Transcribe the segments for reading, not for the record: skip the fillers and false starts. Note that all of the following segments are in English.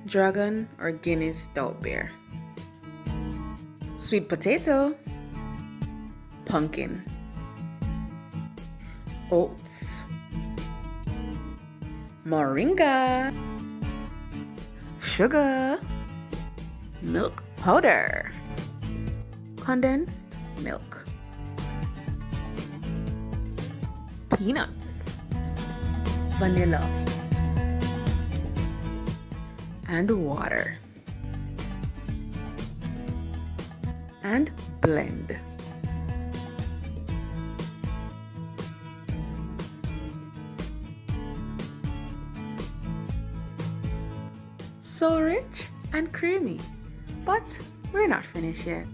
dragon or Guinness Stout beer, sweet potato, pumpkin, oats, moringa, sugar, milk powder, condensed milk, peanuts, vanilla, and water, and blend. So rich and creamy, but we're not finished yet.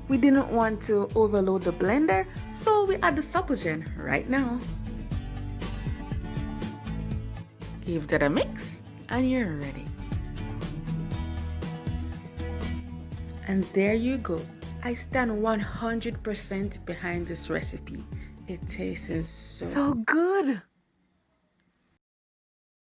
We didn't want to overload the blender, so we add the Supligen right now. Give that a mix and you're ready. And there you go. I stand 100% behind this recipe. It tastes so good.